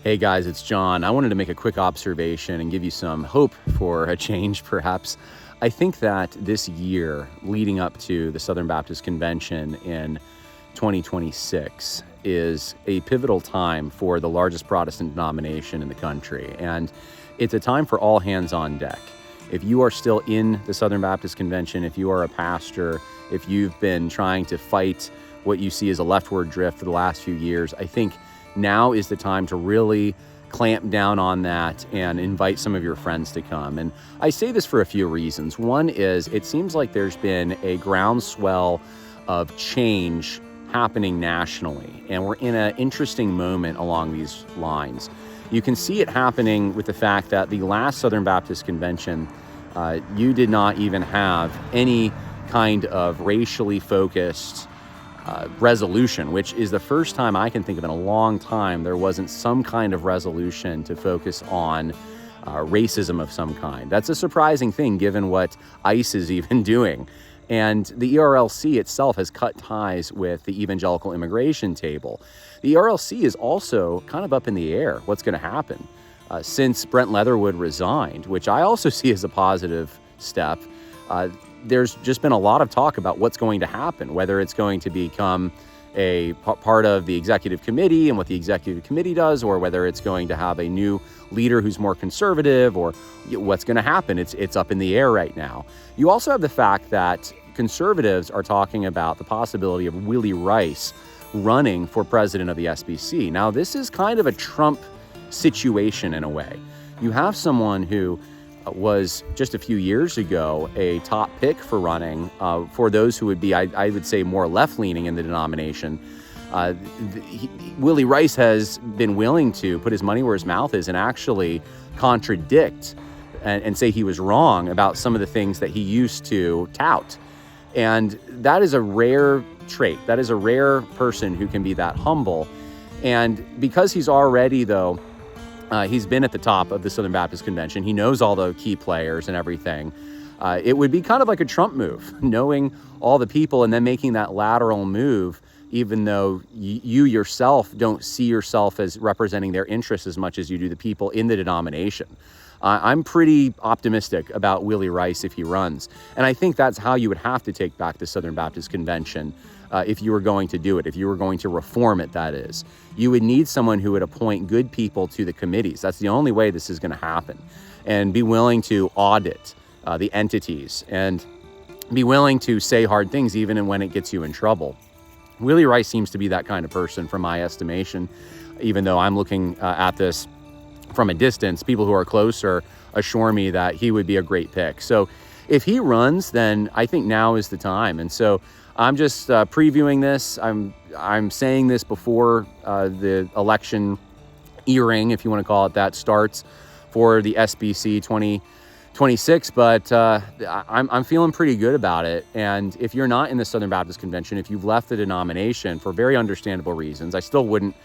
Hey guys, it's John. I wanted to make a quick observation and give you some hope for a change, perhaps. I think that this year, leading up to the Southern Baptist Convention in 2026, is a pivotal time for the largest Protestant denomination in the country. And it's a time for all hands on deck. If you are still in the Southern Baptist Convention, if you are a pastor, if you've been trying to fight what you see as a leftward drift for the last few years, I think now is the time to really clamp down on that and invite some of your friends to come. And I say this for a few reasons. One is it seems like there's been a groundswell of change happening nationally, and we're in an interesting moment along these lines. You can see it happening with the fact that the last Southern Baptist Convention, you did not even have any kind of racially focused resolution, which is the first time I can think of in a long time there wasn't some kind of resolution to focus on racism of some kind. That's a surprising thing given what ICE is even doing. And the ERLC itself has cut ties with the evangelical immigration table. The ERLC is also kind of up in the air what's going to happen since Brent Leatherwood resigned, which I also see as a positive step. There's just been a lot of talk about what's going to happen, whether it's going to become a part of the executive committee and what the executive committee does, or whether it's going to have a new leader who's more conservative, or what's going to happen. It's up in the air right now. You also have the fact that conservatives are talking about the possibility of Willie Rice running for president of the SBC. Now, this is kind of a Trump situation in a way. You have someone who was just a few years ago a top pick for running for those who would be, I would say, more left-leaning in the denomination. Willie Rice has been willing to put his money where his mouth is and actually contradict and say he was wrong about some of the things that he used to tout. And that is a rare trait. That is a rare person who can be that humble. And because he's already, though, he's been at the top of the Southern Baptist Convention. He knows all the key players and everything. It would be kind of like a Trump move, knowing all the people and then making that lateral move, even though you yourself don't see yourself as representing their interests as much as you do the people in the denomination. I'm pretty optimistic about Willie Rice if he runs. And I think that's how you would have to take back the Southern Baptist Convention if you were going to do it, if you were going to reform it, that is. You would need someone who would appoint good people to the committees. That's the only way this is going to happen. And be willing to audit the entities and be willing to say hard things even when it gets you in trouble. Willie Rice seems to be that kind of person from my estimation, even though I'm looking at this from a distance. People who are closer assure me that he would be a great pick. So if he runs, then I think now is the time. And so I'm just previewing this. I'm saying this before the election earring, if you want to call it that, starts for the SBC 2026. But I'm feeling pretty good about it. And if you're not in the Southern Baptist Convention, if you've left the denomination for very understandable reasons, I still wouldn't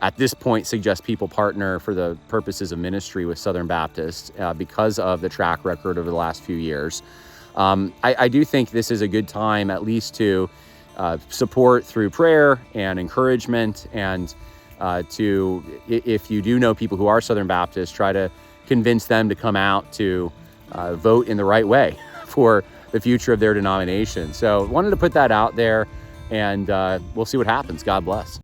at this point suggest people partner for the purposes of ministry with Southern Baptist because of the track record over the last few years. I do think this is a good time at least to support through prayer and encouragement, and to, if you do know people who are Southern Baptist, try to convince them to come out to vote in the right way for the future of their denomination. So wanted to put that out there, and we'll see what happens. God bless.